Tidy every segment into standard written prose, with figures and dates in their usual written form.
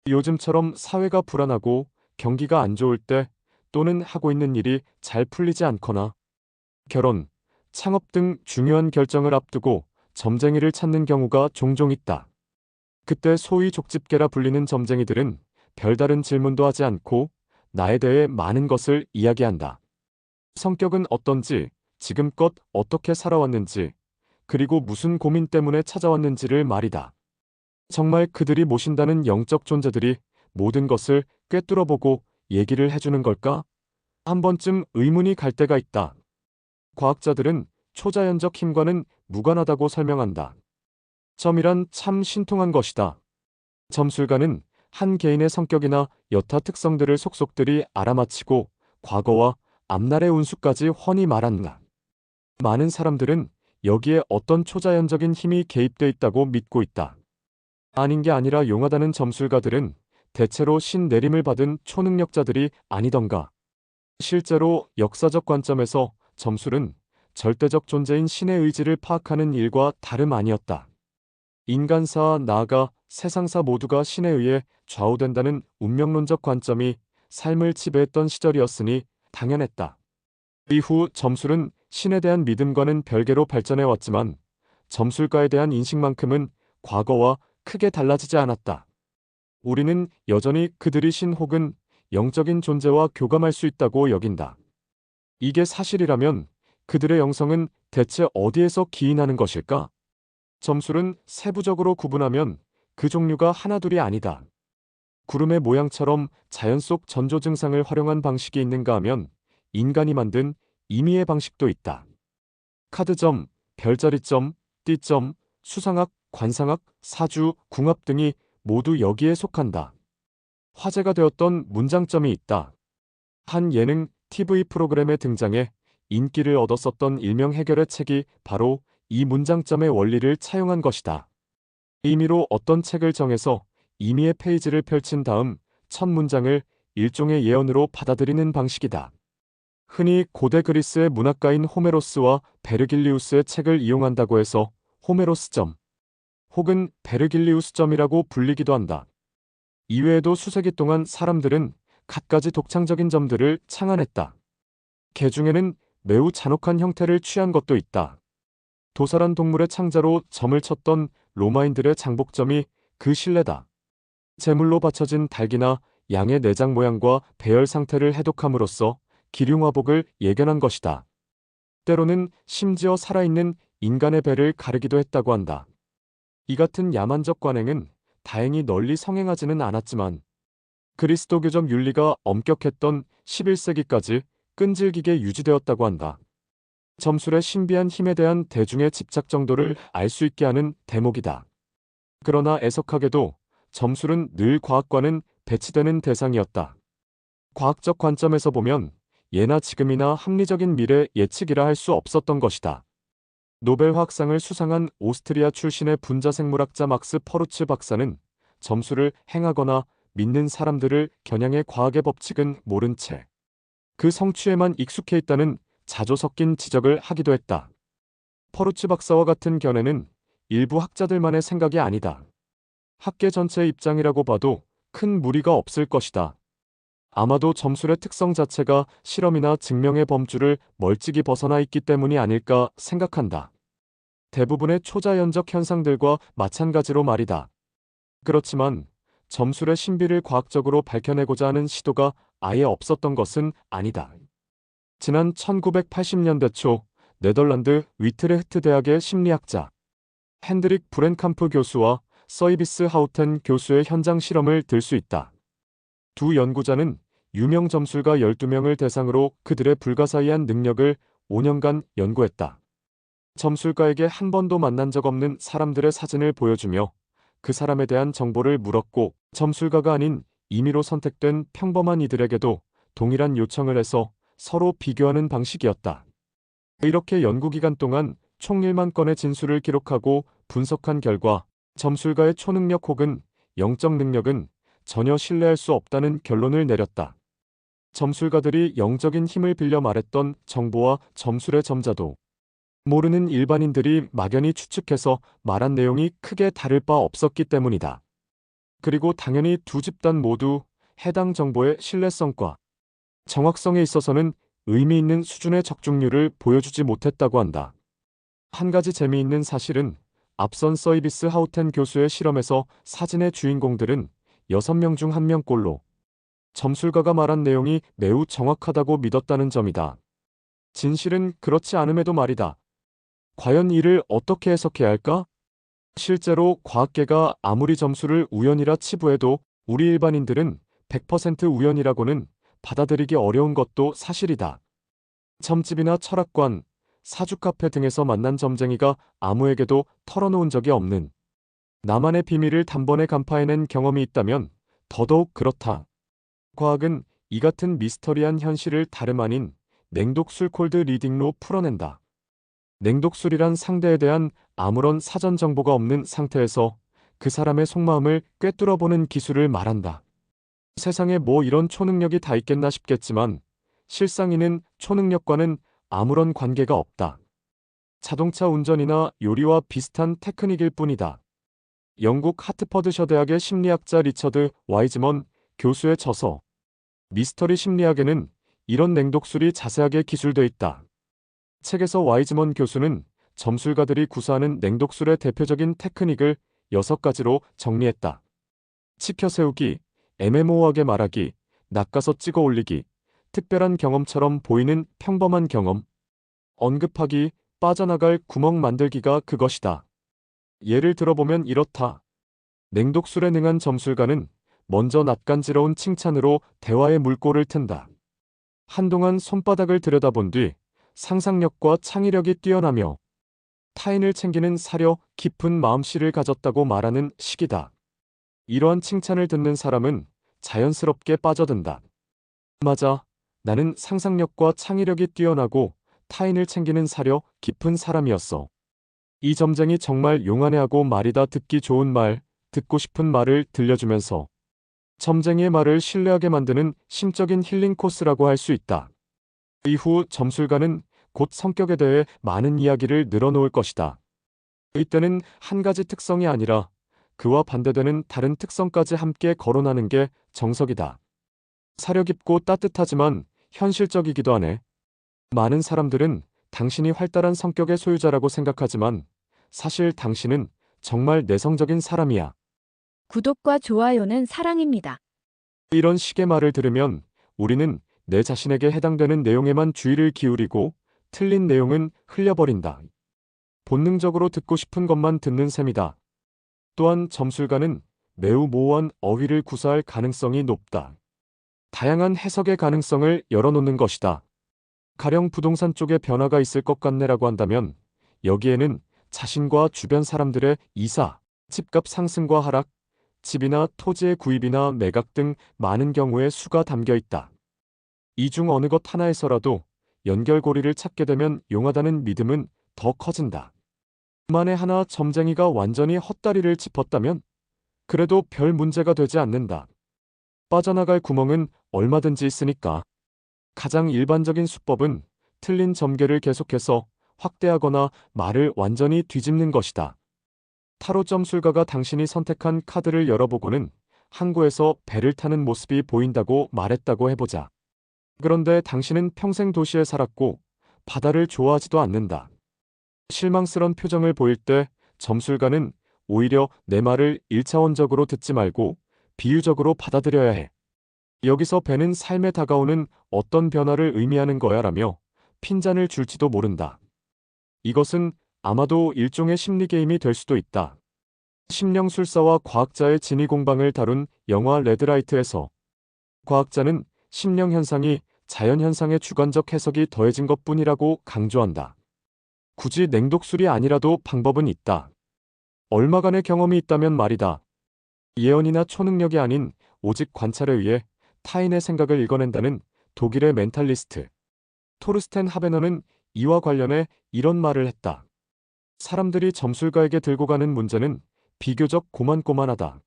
요즘처럼 사회가 불안하고 경기가 안 좋을 때 또는 하고 있는 일이 잘 풀리지 않거나 결혼, 창업 등 중요한 결정을 앞두고 점쟁이를 찾는 경우가 종종 있다. 그때 소위 족집게라 불리는 점쟁이들은 별다른 질문도 하지 않고 나에 대해 많은 것을 이야기한다. 성격은 어떤지, 지금껏 어떻게 살아왔는지, 그리고 무슨 고민 때문에 찾아왔는지를 말이다. 정말 그들이 모신다는 영적 존재들이 모든 것을 꿰뚫어보고 얘기를 해주는 걸까? 한 번쯤 의문이 갈 때가 있다. 과학자들은 초자연적 힘과는 무관하다고 설명한다. 점이란 참 신통한 것이다. 점술가는 한 개인의 성격이나 여타 특성들을 속속들이 알아맞히고 과거와 앞날의 운수까지 훤히 말한다. 많은 사람들은 여기에 어떤 초자연적인 힘이 개입돼 있다고 믿고 있다. 아닌 게 아니라 용하다는 점술가들은 대체로 신 내림을 받은 초능력자들이 아니던가. 실제로 역사적 관점에서 점술은 절대적 존재인 신의 의지를 파악하는 일과 다름 아니었다. 인간사, 나아가 세상사 모두가 신에 의해 좌우된다는 운명론적 관점이 삶을 지배했던 시절이었으니 당연했다. 이후 점술은 신에 대한 믿음과는 별개로 발전해 왔지만 점술가에 대한 인식만큼은 과거와 크게 달라지지 않았다. 우리는 여전히 그들이 신 혹은 영적인 존재와 교감할 수 있다고 여긴다. 이게 사실이라면 그들의 영성은 대체 어디에서 기인하는 것일까? 점술은 세부적으로 구분하면 그 종류가 하나둘이 아니다. 구름의 모양처럼 자연 속 전조 증상을 활용한 방식이 있는가 하면 인간이 만든 임의의 방식도 있다. 카드점, 별자리점, 띠점, 수상학, 관상학, 사주, 궁합 등이 모두 여기에 속한다. 화제가 되었던 문장점이 있다. 한 예능 TV 프로그램에 등장해 인기를 얻었었던 일명 해결의 책이 바로 이 문장점의 원리를 차용한 것이다. 임의로 어떤 책을 정해서 임의의 페이지를 펼친 다음 첫 문장을 일종의 예언으로 받아들이는 방식이다. 흔히 고대 그리스의 문학가인 호메로스와 베르길리우스의 책을 이용한다고 해서 호메로스점 혹은 베르길리우스점이라고 불리기도 한다. 이외에도 수세기 동안 사람들은 갖가지 독창적인 점들을 창안했다. 개 중에는 매우 잔혹한 형태를 취한 것도 있다. 도살한 동물의 창자로 점을 쳤던 로마인들의 장복점이 그 실내다. 제물로 바쳐진 닭이나 양의 내장 모양과 배열 상태를 해독함으로써 기륭화복을 예견한 것이다. 때로는 심지어 살아있는 인간의 배를 가르기도 했다고 한다. 이 같은 야만적 관행은 다행히 널리 성행하지는 않았지만 그리스도교적 윤리가 엄격했던 11세기까지 끈질기게 유지되었다고 한다. 점술의 신비한 힘에 대한 대중의 집착 정도를 알 수 있게 하는 대목이다. 그러나 애석하게도 점술은 늘 과학과는 배치되는 대상이었다. 과학적 관점에서 보면 예나 지금이나 합리적인 미래 예측이라 할 수 없었던 것이다. 노벨 화학상을 수상한 오스트리아 출신의 분자생물학자 막스 퍼루츠 박사는 점술을 행하거나 믿는 사람들을 겨냥해 과학의 법칙은 모른 채 그 성취에만 익숙해 있다는 자조 섞인 지적을 하기도 했다. 퍼루츠 박사와 같은 견해는 일부 학자들만의 생각이 아니다. 학계 전체의 입장이라고 봐도 큰 무리가 없을 것이다. 아마도 점술의 특성 자체가 실험이나 증명의 범주를 멀찍이 벗어나 있기 때문이 아닐까 생각한다. 대부분의 초자연적 현상들과 마찬가지로 말이다. 그렇지만 점술의 신비를 과학적으로 밝혀내고자 하는 시도가 아예 없었던 것은 아니다. 지난 1980년대 초 네덜란드 위트레흐트 대학의 심리학자 핸드릭 브렌캄프 교수와 서이비스 하우텐 교수의 현장 실험을 들 수 있다. 두 연구자는 유명 점술가 12명을 대상으로 그들의 불가사의한 능력을 5년간 연구했다. 점술가에게 한 번도 만난 적 없는 사람들의 사진을 보여주며 그 사람에 대한 정보를 물었고 점술가가 아닌 임의로 선택된 평범한 이들에게도 동일한 요청을 해서 서로 비교하는 방식이었다. 이렇게 연구기간 동안 총 1만 건의 진술을 기록하고 분석한 결과 점술가의 초능력 혹은 영적 능력은 전혀 신뢰할 수 없다는 결론을 내렸다. 점술가들이 영적인 힘을 빌려 말했던 정보와 점술의 점자도 모르는 일반인들이 막연히 추측해서 말한 내용이 크게 다를 바 없었기 때문이다. 그리고 당연히 두 집단 모두 해당 정보의 신뢰성과 정확성에 있어서는 의미 있는 수준의 적중률을 보여주지 못했다고 한다. 한 가지 재미있는 사실은 앞선 서이비스 하우텐 교수의 실험에서 사진의 주인공들은 6명 중 1명꼴로 점술가가 말한 내용이 매우 정확하다고 믿었다는 점이다. 진실은 그렇지 않음에도 말이다. 과연 이를 어떻게 해석해야 할까? 실제로 과학계가 아무리 점수를 우연이라 치부해도 우리 일반인들은 100% 우연이라고는 받아들이기 어려운 것도 사실이다. 점집이나 철학관, 사주카페 등에서 만난 점쟁이가 아무에게도 털어놓은 적이 없는 나만의 비밀을 단번에 간파해낸 경험이 있다면 더더욱 그렇다. 과학은 이 같은 미스터리한 현실을 다름 아닌 냉독술 콜드 리딩로 풀어낸다. 냉독술이란 상대에 대한 아무런 사전 정보가 없는 상태에서 그 사람의 속마음을 꿰뚫어보는 기술을 말한다. 세상에 뭐 이런 초능력이 다 있겠나 싶겠지만 실상 이는 초능력과는 아무런 관계가 없다. 자동차 운전이나 요리와 비슷한 테크닉일 뿐이다. 영국 하트퍼드셔 대학의 심리학자 리처드 와이즈먼 교수의 저서 미스터리 심리학에는 이런 냉독술이 자세하게 기술돼 있다. 책에서 와이즈먼 교수는 점술가들이 구사하는 냉독술의 대표적인 테크닉을 6가지로 정리했다. 치켜 세우기, 애매모호하게 말하기, 낚아서 찍어 올리기, 특별한 경험처럼 보이는 평범한 경험, 언급하기, 빠져나갈 구멍 만들기가 그것이다. 예를 들어보면 이렇다. 냉독술에 능한 점술가는 먼저 낯간지러운 칭찬으로 대화의 물꼬를 튼다. 한동안 손바닥을 들여다본 뒤 상상력과 창의력이 뛰어나며 타인을 챙기는 사려 깊은 마음씨를 가졌다고 말하는 시기다. 이러한 칭찬을 듣는 사람은 자연스럽게 빠져든다. 맞아. 나는 상상력과 창의력이 뛰어나고 타인을 챙기는 사려 깊은 사람이었어. 이 점쟁이 정말 용안해하고 말이다. 듣기 좋은 말, 듣고 싶은 말을 들려주면서 점쟁이의 말을 신뢰하게 만드는 심적인 힐링 코스라고 할 수 있다. 이후 점술가는 곧 성격에 대해 많은 이야기를 늘어놓을 것이다. 이때는 한 가지 특성이 아니라 그와 반대되는 다른 특성까지 함께 거론하는 게 정석이다. 사려 깊고 따뜻하지만 현실적이기도 하네. 많은 사람들은 당신이 활달한 성격의 소유자라고 생각하지만 사실 당신은 정말 내성적인 사람이야. 구독과 좋아요는 사랑입니다. 이런 식의 말을 들으면 우리는 내 자신에게 해당되는 내용에만 주의를 기울이고 틀린 내용은 흘려버린다. 본능적으로 듣고 싶은 것만 듣는 셈이다. 또한 점술가는 매우 모호한 어휘를 구사할 가능성이 높다. 다양한 해석의 가능성을 열어놓는 것이다. 가령 부동산 쪽에 변화가 있을 것 같네라고 한다면 여기에는 자신과 주변 사람들의 이사, 집값 상승과 하락, 집이나 토지의 구입이나 매각 등 많은 경우의 수가 담겨 있다. 이 중 어느 것 하나에서라도 연결고리를 찾게 되면 용하다는 믿음은 더 커진다. 만에 하나 점쟁이가 완전히 헛다리를 짚었다면 그래도 별 문제가 되지 않는다. 빠져나갈 구멍은 얼마든지 있으니까. 가장 일반적인 수법은 틀린 점괘를 계속해서 확대하거나 말을 완전히 뒤집는 것이다. 타로 점술가가 당신이 선택한 카드를 열어보고는 항구에서 배를 타는 모습이 보인다고 말했다고 해보자. 그런데 당신은 평생 도시에 살았고 바다를 좋아하지도 않는다. 실망스런 표정을 보일 때 점술가는 오히려 내 말을 1차원적으로 듣지 말고 비유적으로 받아들여야 해. 여기서 배는 삶에 다가오는 어떤 변화를 의미하는 거야 라며 핀잔을 줄지도 모른다. 이것은 아마도 일종의 심리 게임이 될 수도 있다. 심령술사와 과학자의 진위 공방을 다룬 영화 레드라이트에서 과학자는 심령현상이 자연현상의 주관적 해석이 더해진 것뿐이라고 강조한다. 굳이 냉독술이 아니라도 방법은 있다. 얼마간의 경험이 있다면 말이다. 예언이나 초능력이 아닌 오직 관찰에 의해 타인의 생각을 읽어낸다는 독일의 멘탈리스트 토르스텐 하베너는 이와 관련해 이런 말을 했다. 사람들이 점술가에게 들고 가는 문제는 비교적 고만고만하다.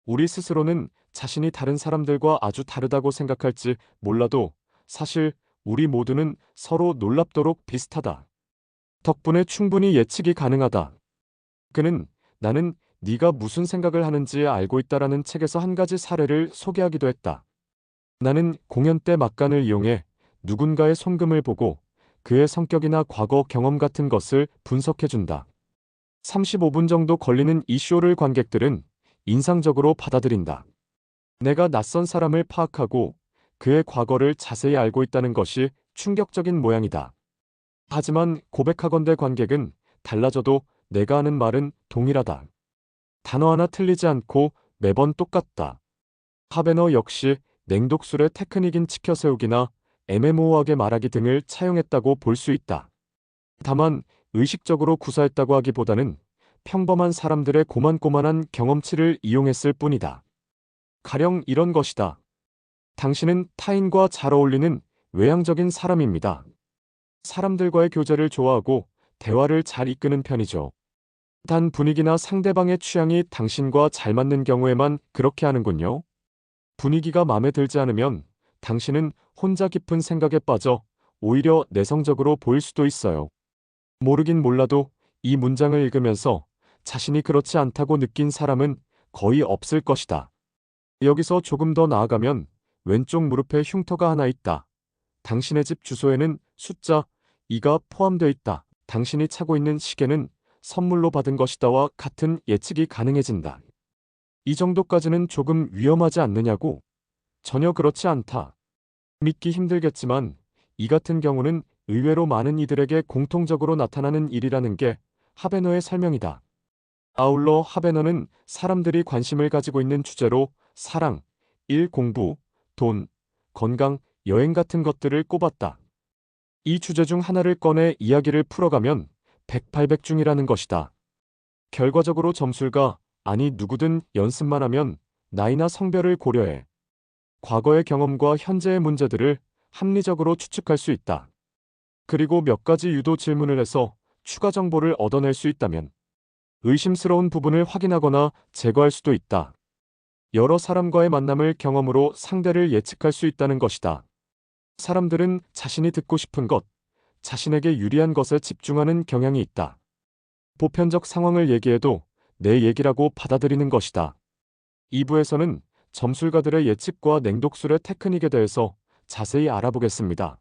우리 스스로는 자신이 다른 사람들과 아주 다르다고 생각할지 몰라도 사실 우리 모두는 서로 놀랍도록 비슷하다. 덕분에 충분히 예측이 가능하다. 그는 나는 네가 무슨 생각을 하는지 알고 있다라는 책에서 한 가지 사례를 소개하기도 했다. 나는 공연 때 막간을 이용해 누군가의 손금을 보고 그의 성격이나 과거 경험 같은 것을 분석해준다. 35분 정도 걸리는 이 쇼를 관객들은 인상적으로 받아들인다. 내가 낯선 사람을 파악하고 그의 과거를 자세히 알고 있다는 것이 충격적인 모양이다. 하지만 고백하건대 관객은 달라져도 내가 하는 말은 동일하다. 단어 하나 틀리지 않고 매번 똑같다. 하베너 역시 냉독술의 테크닉인 치켜세우기나 애매모호하게 말하기 등을 차용했다고 볼 수 있다. 다만 의식적으로 구사했다고 하기보다는 평범한 사람들의 고만고만한 경험치를 이용했을 뿐이다. 가령 이런 것이다. 당신은 타인과 잘 어울리는 외향적인 사람입니다. 사람들과의 교제를 좋아하고 대화를 잘 이끄는 편이죠. 단 분위기나 상대방의 취향이 당신과 잘 맞는 경우에만 그렇게 하는군요. 분위기가 마음에 들지 않으면 당신은 혼자 깊은 생각에 빠져 오히려 내성적으로 보일 수도 있어요. 모르긴 몰라도 이 문장을 읽으면서 자신이 그렇지 않다고 느낀 사람은 거의 없을 것이다. 여기서 조금 더 나아가면 왼쪽 무릎에 흉터가 하나 있다. 당신의 집 주소에는 숫자 2가 포함되어 있다. 당신이 차고 있는 시계는 선물로 받은 것이다와 같은 예측이 가능해진다. 이 정도까지는 조금 위험하지 않느냐고? 전혀 그렇지 않다. 믿기 힘들겠지만 이 같은 경우는 의외로 많은 이들에게 공통적으로 나타나는 일이라는 게 하베너의 설명이다. 아울러 하베너는 사람들이 관심을 가지고 있는 주제로 사랑, 일, 공부, 돈, 건강, 여행 같은 것들을 꼽았다. 이 주제 중 하나를 꺼내 이야기를 풀어가면 100~800중이라는 것이다. 결과적으로 점술가, 아니 누구든 연습만 하면 나이나 성별을 고려해 과거의 경험과 현재의 문제들을 합리적으로 추측할 수 있다. 그리고 몇 가지 유도 질문을 해서 추가 정보를 얻어낼 수 있다면 의심스러운 부분을 확인하거나 제거할 수도 있다. 여러 사람과의 만남을 경험으로 상대를 예측할 수 있다는 것이다. 사람들은 자신이 듣고 싶은 것, 자신에게 유리한 것에 집중하는 경향이 있다. 보편적 상황을 얘기해도 내 얘기라고 받아들이는 것이다. 2부에서는 점술가들의 예측과 냉독술의 테크닉에 대해서 자세히 알아보겠습니다.